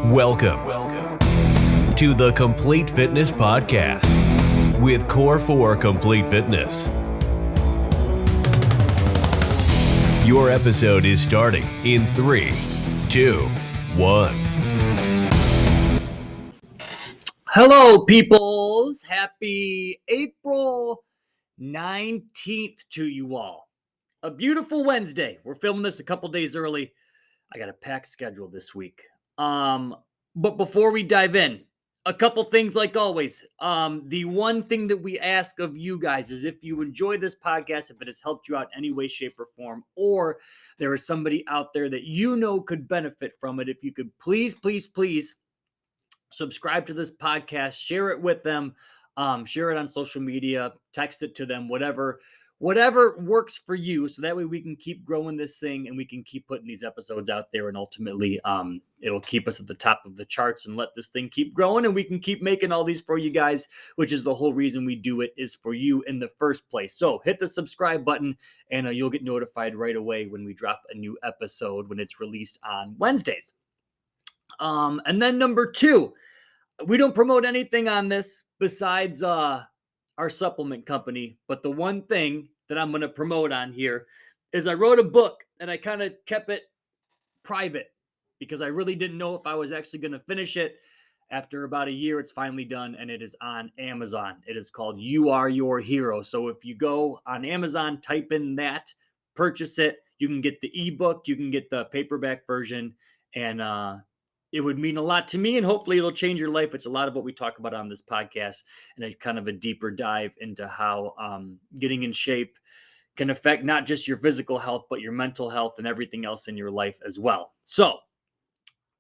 Welcome to the Complete Fitness Podcast with Core for Complete Fitness. Your episode is starting in 3, 2, 1. Hello, peoples. Happy April 19th to you all. A beautiful Wednesday. We're filming this a couple days early. I got a packed schedule this week. But before we dive in, a couple things like always. The one thing that we ask of you guys is if you enjoy this podcast, if it has helped you out in any way, shape, or form, or there is somebody out there that you know could benefit from it, if you could please subscribe to this podcast, share it with them, share it on social media, text it to them, whatever works for you. So that way we can keep growing this thing and we can keep putting these episodes out there, and ultimately it'll keep us at the top of the charts and let this thing keep growing, and we can keep making all these for you guys, which is the whole reason we do it, is for you in the first place. So hit the subscribe button and you'll get notified right away when we drop a new episode when it's released on Wednesdays. And then number 2, we don't promote anything on this besides our supplement company. But the one thing that I'm going to promote on here is I wrote a book, and I kind of kept it private because I really didn't know if I was actually going to finish it. After about a year, it's finally done, and it is on Amazon. It is called You Are Your Hero. So if you go on Amazon, type in that, purchase it. You can get the ebook, you can get the paperback version, and it would mean a lot to me, and hopefully it'll change your life. It's a lot of what we talk about on this podcast, and a kind of a deeper dive into how getting in shape can affect not just your physical health, but your mental health and everything else in your life as well. So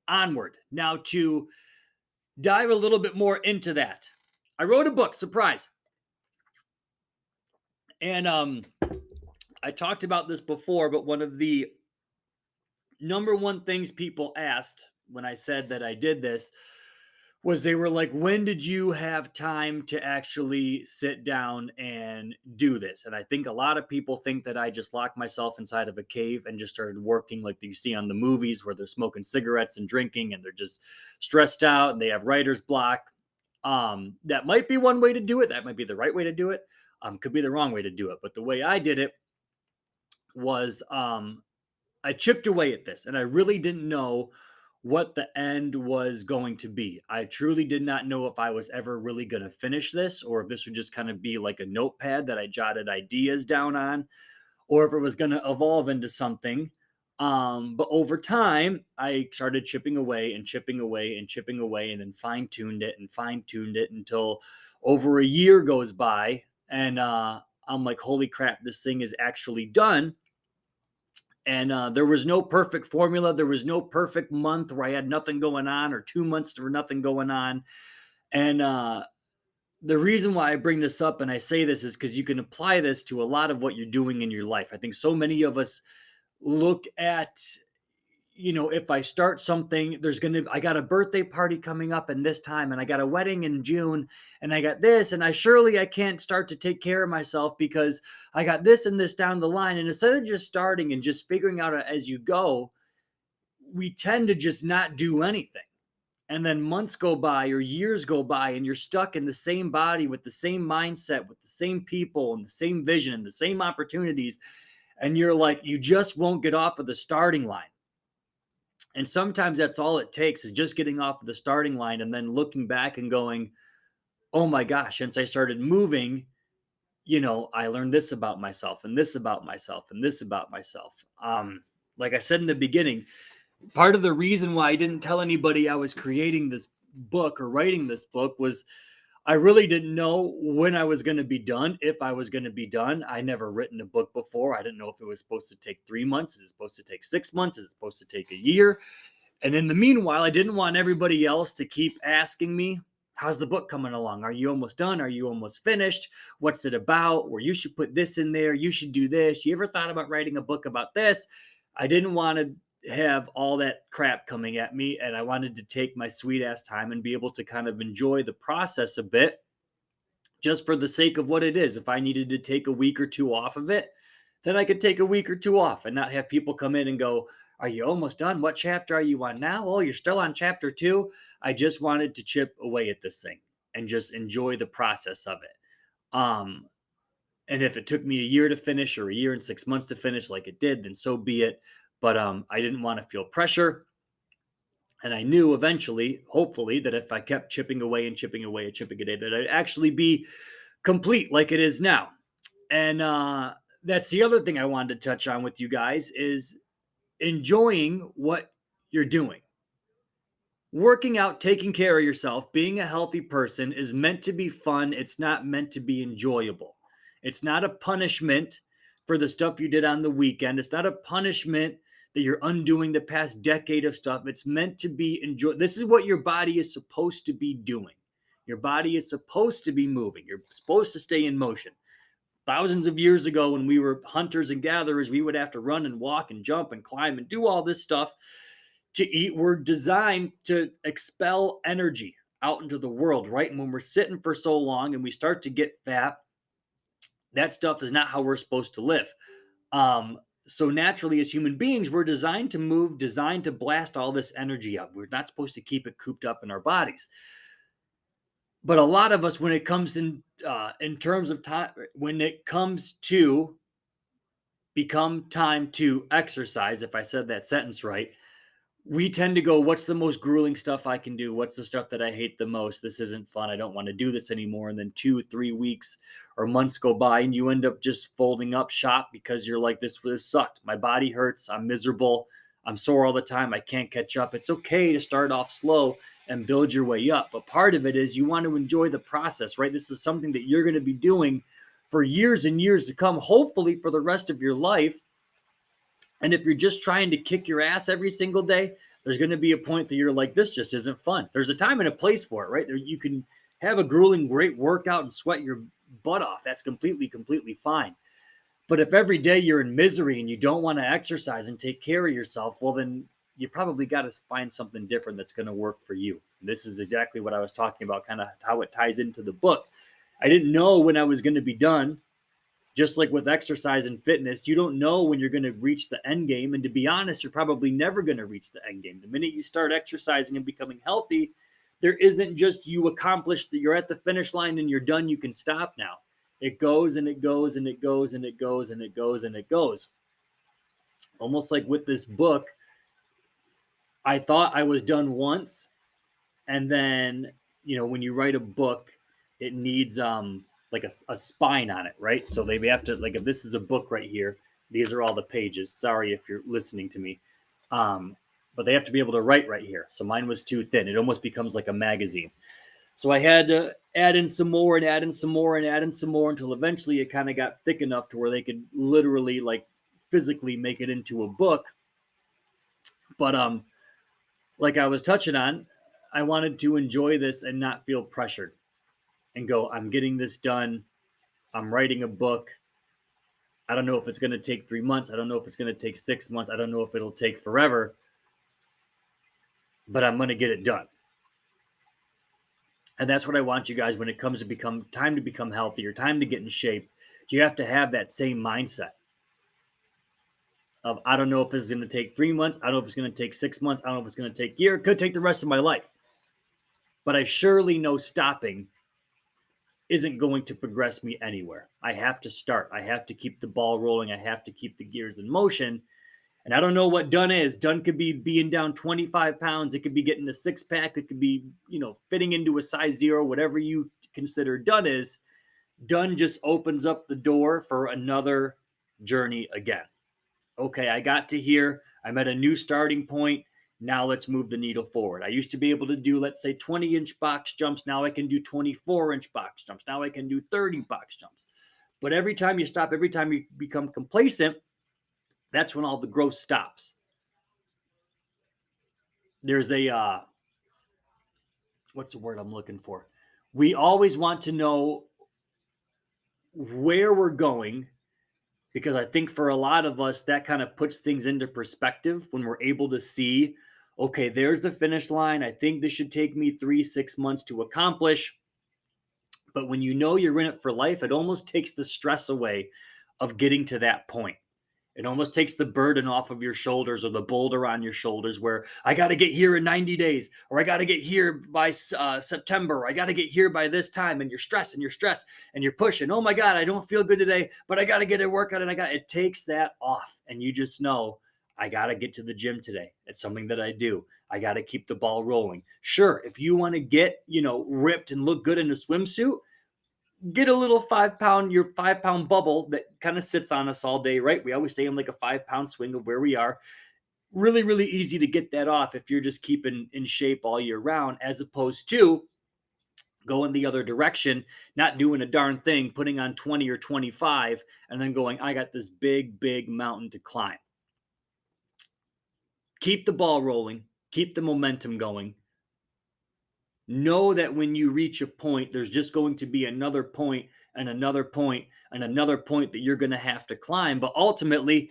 onward now to dive a little bit more into that. I wrote a book, surprise. And I talked about this before, but one of the number one things people asked when I said that I did this was they were like, when did you have time to actually sit down and do this? And I think a lot of people think that I just locked myself inside of a cave and just started working like you see on the movies where they're smoking cigarettes and drinking and they're just stressed out and they have writer's block. That might be one way to do it. That might be the right way to do it. Could be the wrong way to do it. But the way I did it was I chipped away at this, and I really didn't know what the end was going to be. I truly did not know if I was ever really going to finish this, or if this would just kind of be like a notepad that I jotted ideas down on, or if it was going to evolve into something. But over time, I started chipping away and chipping away and chipping away, and then fine-tuned it until over a year goes by, and I'm like, holy crap, this thing is actually done. And there was no perfect formula. There was no perfect month where I had nothing going on, or 2 months there were nothing going on. And the reason why I bring this up and I say this is because you can apply this to a lot of what you're doing in your life. I think so many of us look at, if I start something, I got a birthday party coming up in this time, and I got a wedding in June, and I got this, and I can't start to take care of myself because I got this and this down the line. And instead of just starting and just figuring out as you go, we tend to just not do anything. And then months go by or years go by, and you're stuck in the same body with the same mindset, with the same people and the same vision and the same opportunities. And you're like, you just won't get off of the starting line. And sometimes that's all it takes, is just getting off of the starting line and then looking back and going, oh my gosh, since I started moving, I learned this about myself and this about myself and this about myself. Like I said in the beginning, part of the reason why I didn't tell anybody I was creating this book or writing this book was I really didn't know when I was going to be done, if I was going to be done. I never written a book before. I didn't know if it was supposed to take 3 months. Is it supposed to take 6 months? Is it supposed to take a year? And in the meanwhile, I didn't want everybody else to keep asking me, how's the book coming along? Are you almost done? Are you almost finished? What's it about? Or you should put this in there. You should do this. You ever thought about writing a book about this? I didn't want to have all that crap coming at me, and I wanted to take my sweet ass time and be able to kind of enjoy the process a bit, just for the sake of what it is. If I needed to take a week or two off of it, then I could take a week or two off and not have people come in and go, Are you almost done? What chapter are you on now? Oh, you're still on chapter 2. I just wanted to chip away at this thing and just enjoy the process of it. And if it took me a year to finish or a year and 6 months to finish like it did, then so be it. But I didn't want to feel pressure. And I knew eventually, hopefully, that if I kept chipping away and chipping away and chipping away, that I'd actually be complete like it is now. And that's the other thing I wanted to touch on with you guys is enjoying what you're doing. Working out, taking care of yourself, being a healthy person is meant to be fun. It's not meant to be enjoyable. It's not a punishment for the stuff you did on the weekend. It's not a punishment that you're undoing the past decade of stuff. It's meant to be enjoyed. This is what your body is supposed to be doing. Your body is supposed to be moving. You're supposed to stay in motion. Thousands of years ago, when we were hunters and gatherers, we would have to run and walk and jump and climb and do all this stuff to eat. We're designed to expel energy out into the world, right? And when we're sitting for so long and we start to get fat, that stuff is not how we're supposed to live. So naturally, as human beings, we're designed to move, designed to blast all this energy up. We're not supposed to keep it cooped up in our bodies. But a lot of us, when it comes in terms of time, when it comes to become time to exercise, if I said that sentence right, we tend to go, what's the most grueling stuff I can do? What's the stuff that I hate the most? This isn't fun. I don't want to do this anymore. And then 2-3 weeks or months go by and you end up just folding up shop because you're like, this sucked. My body hurts. I'm miserable. I'm sore all the time. I can't catch up. It's okay to start off slow and build your way up. But part of it is you want to enjoy the process, right? This is something that you're going to be doing for years and years to come, hopefully for the rest of your life. And if you're just trying to kick your ass every single day, there's going to be a point that you're like, this just isn't fun. There's a time and a place for it, right? You can have a grueling, great workout and sweat your butt off. That's completely fine. But if every day you're in misery and you don't want to exercise and take care of yourself, well, then you probably got to find something different that's going to work for you. And this is exactly what I was talking about, kind of how it ties into the book. I didn't know when I was going to be done. Just like with exercise and fitness, you don't know when you're going to reach the end game. And to be honest, you're probably never going to reach the end game. The minute you start exercising and becoming healthy, there isn't just you accomplished that you're at the finish line and you're done. You can stop now. It goes and it goes and it goes and it goes and it goes and it goes. Almost like with this book, I thought I was done once. And then, when you write a book, it needs, like a spine on it, right? So they have to, like, if this is a book right here, these are all the pages. Sorry if you're listening to me. But they have to be able to write right here. So mine was too thin. It almost becomes like a magazine. So I had to add in some more and add in some more and add in some more until eventually it kind of got thick enough to where they could literally, like, physically make it into a book. But like I was touching on, I wanted to enjoy this and not feel pressured. And go, I'm getting this done. I'm writing a book. I don't know if it's going to take 3 months. I don't know if it's going to take 6 months. I don't know if it'll take forever. But I'm going to get it done. And that's what I want you guys when it comes to time to become healthy or time to get in shape. You have to have that same mindset of, I don't know if this is going to take 3 months. I don't know if it's going to take 6 months. I don't know if it's going to take a year. It could take the rest of my life. But I surely know stopping isn't going to progress me anywhere. I have to start. I have to keep the ball rolling. I have to keep the gears in motion. And I don't know what done is. Done could be being down 25 pounds. It could be getting a 6-pack. It could be, fitting into a size 0, whatever you consider done is. Done just opens up the door for another journey again. Okay, I got to here. I'm at a new starting point. Now let's move the needle forward. I used to be able to do, let's say, 20-inch box jumps. Now I can do 24-inch box jumps. Now I can do 30 box jumps. But every time you stop, every time you become complacent, that's when all the growth stops. There's a, what's the word I'm looking for? We always want to know where we're going, because I think for a lot of us, that kind of puts things into perspective when we're able to see, okay, there's the finish line. I think this should take me 3-6 months to accomplish. But when you know you're in it for life, it almost takes the stress away of getting to that point. It almost takes the burden off of your shoulders or the boulder on your shoulders where I got to get here in 90 days or I got to get here by September. Or I got to get here by this time. And you're stressed and you're pushing. Oh my God, I don't feel good today, but I got to get a workout and it takes that off. And you just know I got to get to the gym today. It's something that I do. I got to keep the ball rolling. Sure, if you want to get, ripped and look good in a swimsuit, get a little 5 pound, your 5 pound bubble that kind of sits on us all day, right? We always stay in like a 5 pound swing of where we are. Really, really easy to get that off if you're just keeping in shape all year round, as opposed to going the other direction, not doing a darn thing, putting on 20 or 25, and then going, I got this big, big mountain to climb. Keep the ball rolling, keep the momentum going. Know that when you reach a point, there's just going to be another point and another point and another point that you're going to have to climb. But ultimately,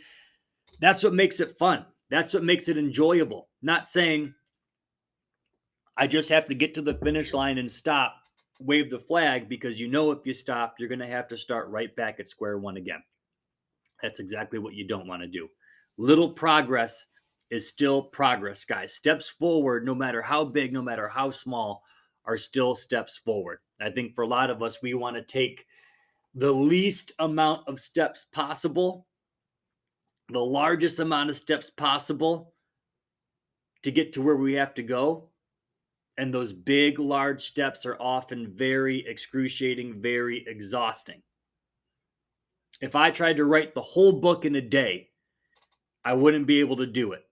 that's what makes it fun. That's what makes it enjoyable. Not saying I just have to get to the finish line and stop, wave the flag, because if you stop, you're going to have to start right back at square one again. That's exactly what you don't want to do. Little progress is still progress, guys. Steps forward, no matter how big, no matter how small, are still steps forward. I think for a lot of us, we want to take the least amount of steps possible, the largest amount of steps possible to get to where we have to go. And those big, large steps are often very excruciating, very exhausting. If I tried to write the whole book in a day, I wouldn't be able to do it.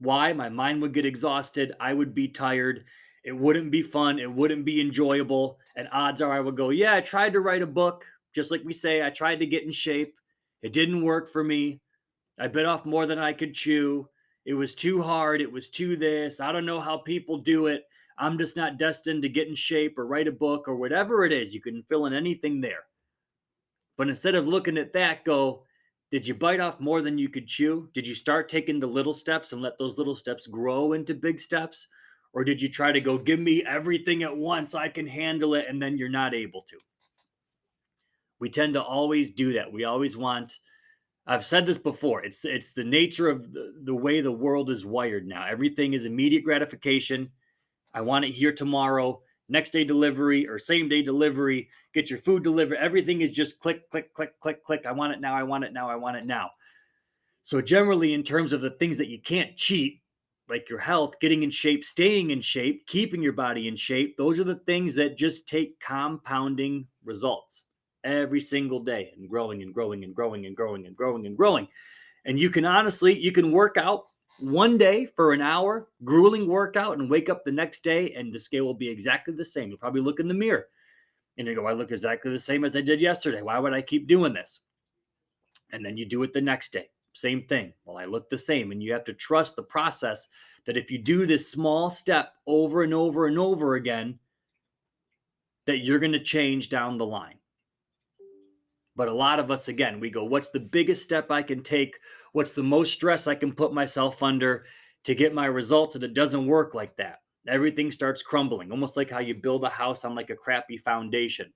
Why? My mind would get exhausted. I would be tired. It wouldn't be fun. It wouldn't be enjoyable. And odds are I would go, yeah, I tried to write a book. Just like we say, I tried to get in shape. It didn't work for me. I bit off more than I could chew. It was too hard. It was too this. I don't know how people do it. I'm just not destined to get in shape or write a book or whatever it is. You can fill in anything there. But instead of looking at that, go, did you bite off more than you could chew? Did you start taking the little steps and let those little steps grow into big steps? Or did you try to go, give me everything at once, I can handle it, and then you're not able to? We tend to always do that. We always want, I've said this before, it's the nature of the way the world is wired now. Everything is immediate gratification. I want it here tomorrow, next day delivery or same day delivery, get your food delivered. Everything is just click, click, click, click, click. I want it now. I want it now. I want it now. So generally, in terms of the things that you can't cheat, like your health, getting in shape, staying in shape, keeping your body in shape, those are the things that just take compounding results every single day and growing and growing and growing and growing and growing and growing. And you can work out one day for an hour, grueling workout, and wake up the next day and the scale will be exactly the same. You'll probably look in the mirror and you go, I look exactly the same as I did yesterday. Why would I keep doing this? And then you do it the next day. Same thing. Well, I look the same. And you have to trust the process that if you do this small step over and over and over again, that you're going to change down the line. But a lot of us, again, we go, what's the biggest step I can take? What's the most stress I can put myself under to get my results? And it doesn't work like that. Everything starts crumbling, almost like how you build a house on like a crappy foundation,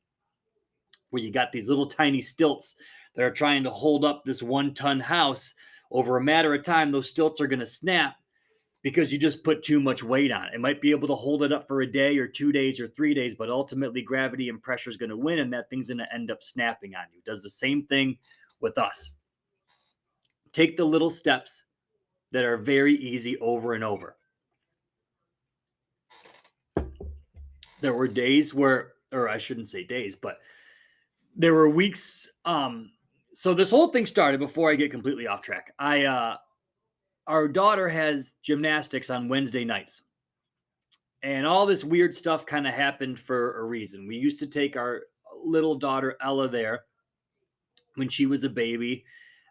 where you got these little tiny stilts that are trying to hold up this 1-ton house. Over a matter of time, those stilts are going to snap because you just put too much weight on it. It might be able to hold it up for a day or 2 days or 3 days, but ultimately gravity and pressure is going to win, and that thing's going to end up snapping on you. It does the same thing with us. Take the little steps that are very easy over and over. There were days where, or I shouldn't say days, but there were weeks. So this whole thing started before I get completely off track. Our daughter has gymnastics on Wednesday nights. And all this weird stuff kind of happened for a reason. We used to take our little daughter Ella there when she was a baby.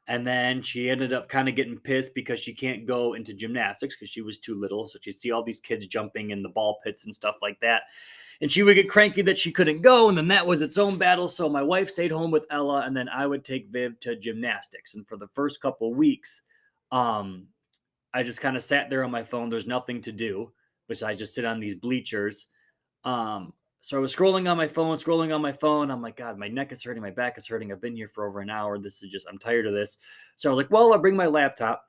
And then she ended up kind of getting pissed because she can't go into gymnastics because she was too little. So she'd see all these kids jumping in the ball pits and stuff like that. And she would get cranky that she couldn't go. And then that was its own battle. So my wife stayed home with Ella. And then I would take Viv to gymnastics. And for the first couple of weeks, I just kind of sat there on my phone. There's nothing to do besides just sit on these bleachers. So I was scrolling on my phone. I'm like, God, my neck is hurting. My back is hurting. I've been here for over an hour. I'm tired of this. So I was like, well, I'll bring my laptop.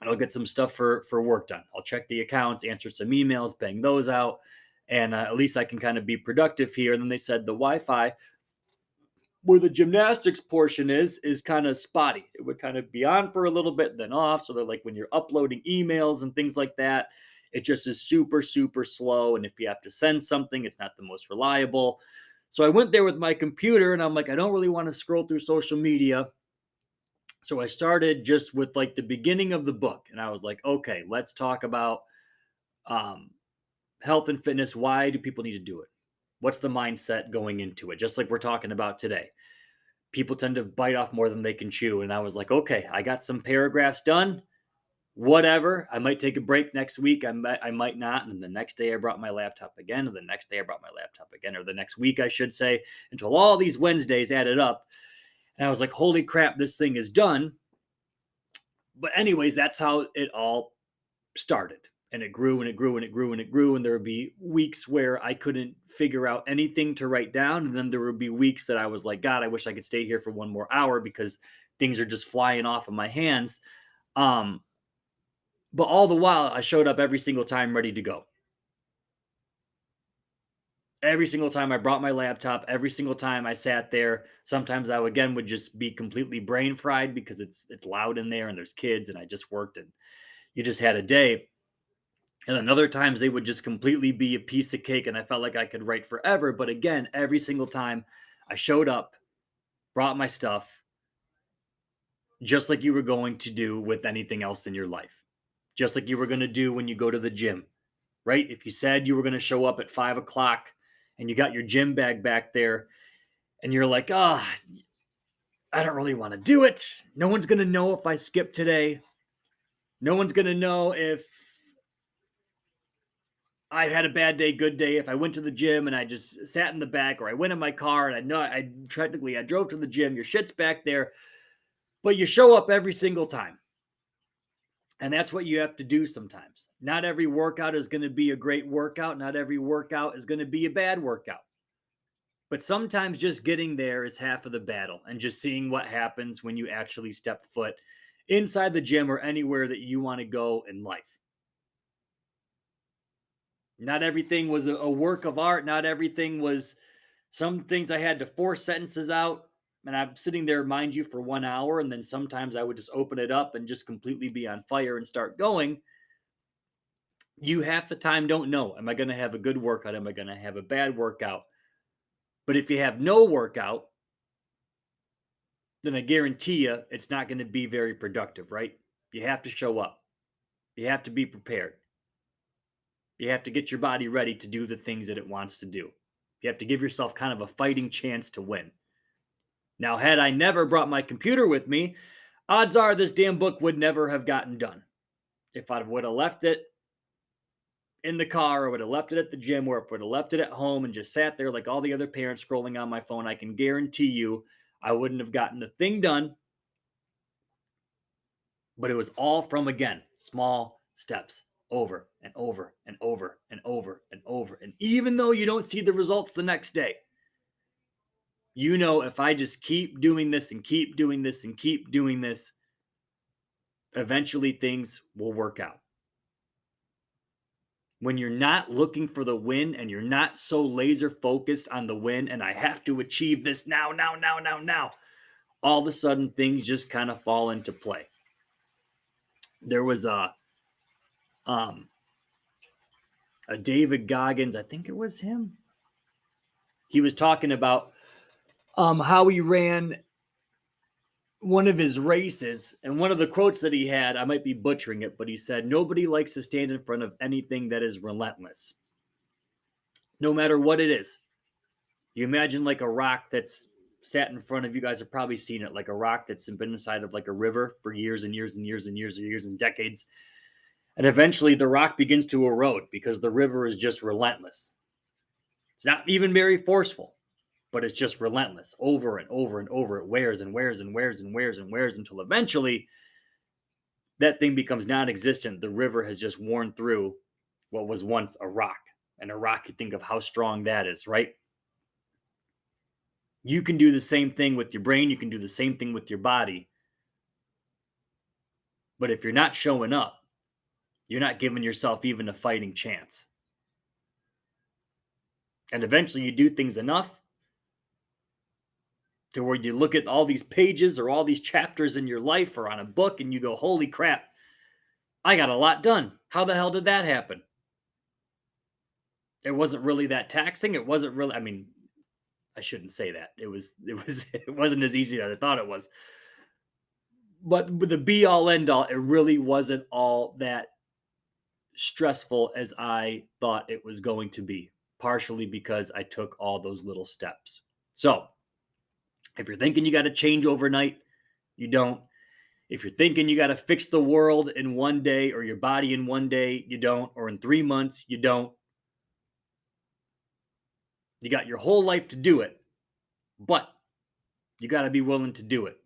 I'll get some stuff for work done. I'll check the accounts, answer some emails, bang those out. And at least I can kind of be productive here. And then they said the Wi-Fi where the gymnastics portion is kind of spotty. It would kind of be on for a little bit, then off. So they're like when you're uploading emails and things like that, it just is super, super slow. And if you have to send something, it's not the most reliable. So I went there with my computer and I'm like, I don't really want to scroll through social media. So I started just with like the beginning of the book. And I was like, okay, let's talk about um, health and fitness. Why do people need to do it? What's the mindset going into it? Just like we're talking about today. People tend to bite off more than they can chew. And I was like, okay, I got some paragraphs done. Whatever. I might take a break next week. I might not. And then the next day I brought my laptop again. And the next day I brought my laptop again, or the next week, I should say, until all these Wednesdays added up. And I was like, holy crap, this thing is done. But anyways, that's how it all started. And it grew and it grew and it grew and it grew. And there would be weeks where I couldn't figure out anything to write down. And then there would be weeks that I was like, God, I wish I could stay here for one more hour because things are just flying off of my hands. But all the while, I showed up every single time ready to go. Every single time I brought my laptop, every single time I sat there, sometimes I would just be completely brain fried because it's loud in there and there's kids and I just worked and you just had a day. And then other times they would just completely be a piece of cake and I felt like I could write forever. But again, every single time I showed up, brought my stuff, just like you were going to do with anything else in your life, just like you were going to do when you go to the gym, right? If you said you were going to show up at 5 o'clock and you got your gym bag back there and you're like, I don't really want to do it. No one's going to know if I skip today. No one's going to know if I had a bad day, good day. If I went to the gym and I just sat in the back, or I went in my car and I drove to the gym, your shit's back there, but you show up every single time. And that's what you have to do sometimes. Not every workout is going to be a great workout. Not every workout is going to be a bad workout. But sometimes just getting there is half of the battle and just seeing what happens when you actually step foot inside the gym or anywhere that you want to go in life. Not everything was a work of art. Not everything was some things I had to force sentences out. And I'm sitting there, mind you, for 1 hour. And then sometimes I would just open it up and just completely be on fire and start going. You half the time don't know. Am I going to have a good workout? Am I going to have a bad workout? But if you have no workout, then I guarantee you it's not going to be very productive, right? You have to show up. You have to be prepared. You have to get your body ready to do the things that it wants to do. You have to give yourself kind of a fighting chance to win. Now, had I never brought my computer with me, odds are this damn book would never have gotten done. If I would have left it in the car, or would have left it at the gym, or if I would have left it at home and just sat there like all the other parents scrolling on my phone, I can guarantee you I wouldn't have gotten the thing done. But it was all from, again, small steps over and over and over and over and over. And even though you don't see the results the next day, you know, if I just keep doing this and keep doing this and keep doing this, eventually things will work out. When you're not looking for the win and you're not so laser focused on the win and I have to achieve this now, all of a sudden things just kind of fall into play. There was a David Goggins, I think it was him. He was talking about how he ran one of his races, and one of the quotes that he had, I might be butchering it, but he said, nobody likes to stand in front of anything that is relentless, no matter what it is. You imagine like a rock that's sat in front of you, guys have probably seen it, like a rock that's been inside of like a river for years and years and years and years and years and decades. And eventually the rock begins to erode because the river is just relentless. It's not even very forceful, but it's just relentless over and over and over. It wears and wears and wears and wears and wears until eventually that thing becomes non-existent. The river has just worn through what was once a rock. And a rock, you think of how strong that is, right? You can do the same thing with your brain. You can do the same thing with your body. But if you're not showing up, you're not giving yourself even a fighting chance. And eventually you do things enough to where you look at all these pages or all these chapters in your life or on a book and you go, holy crap, I got a lot done. How the hell did that happen? It wasn't really that taxing. It wasn't really, I mean, I shouldn't say that. It wasn't as easy as I thought it was. But with the be all end all, it really wasn't all that stressful as I thought it was going to be, partially because I took all those little steps. So, if you're thinking you got to change overnight, you don't. If you're thinking you got to fix the world in one day or your body in one day, you don't. Or in 3 months, you don't. You got your whole life to do it, but you got to be willing to do it.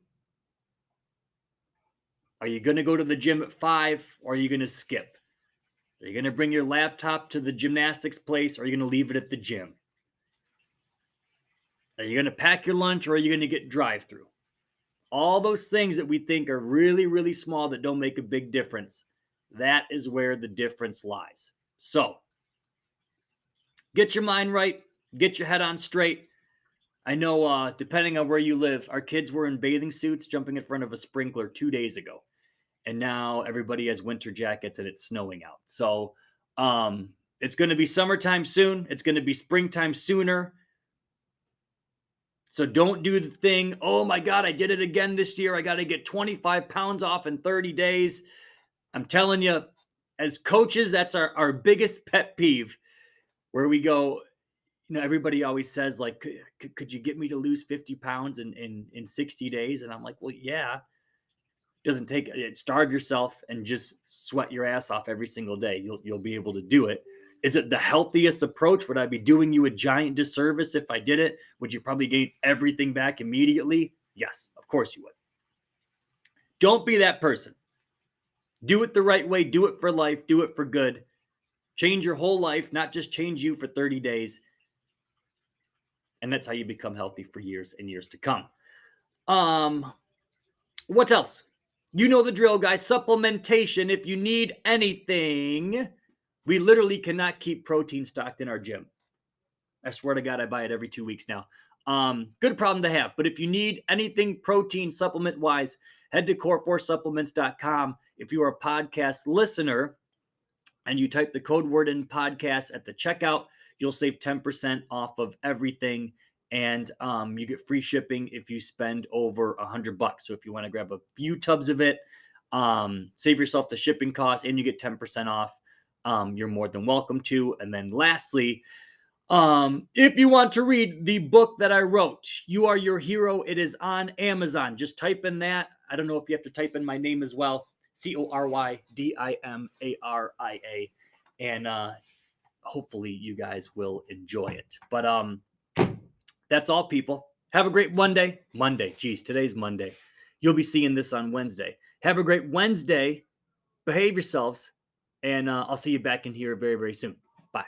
Are you going to go to the gym at 5 or are you going to skip? Are you going to bring your laptop to the gymnastics place or are you going to leave it at the gym? Are you going to pack your lunch or are you going to get drive-through? All those things that we think are really, really small that don't make a big difference. That is where the difference lies. So, get your mind right. Get your head on straight. I know, depending on where you live, our kids were in bathing suits jumping in front of a sprinkler 2 days ago. And now everybody has winter jackets and it's snowing out. So it's going to be summertime soon. It's going to be springtime sooner. So don't do the thing, oh my God, I did it again this year. I got to get 25 pounds off in 30 days. I'm telling you, as coaches, that's our biggest pet peeve where we go, everybody always says, like, could you get me to lose 50 pounds in 60 days? And I'm like, well, yeah. Doesn't take it. Starve yourself and just sweat your ass off every single day. You'll be able to do it. Is it the healthiest approach? Would I be doing you a giant disservice if I did it? Would you probably gain everything back immediately? Yes, of course you would. Don't be that person. Do it the right way. Do it for life. Do it for good. Change your whole life, not just change you for 30 days. And that's how you become healthy for years and years to come. What else? You know the drill, guys. Supplementation. If you need anything, we literally cannot keep protein stocked in our gym. I swear to God, I buy it every 2 weeks now. Good problem to have. But if you need anything protein supplement wise, head to core4supplements.com. If you are a podcast listener and you type the code word in podcast at the checkout, you'll save 10% off of everything. And you get free shipping if you spend over $100. So if you want to grab a few tubs of it, save yourself the shipping cost and you get 10% off, you're more than welcome to. And then lastly, if you want to read the book that I wrote, You Are Your Hero, it is on Amazon. Just type in that. I don't know if you have to type in my name as well. CORYDIMARIA. And hopefully you guys will enjoy it. But that's all, people. Have a great Monday. Geez, today's Monday. You'll be seeing this on Wednesday. Have a great Wednesday. Behave yourselves. And I'll see you back in here very, very soon. Bye.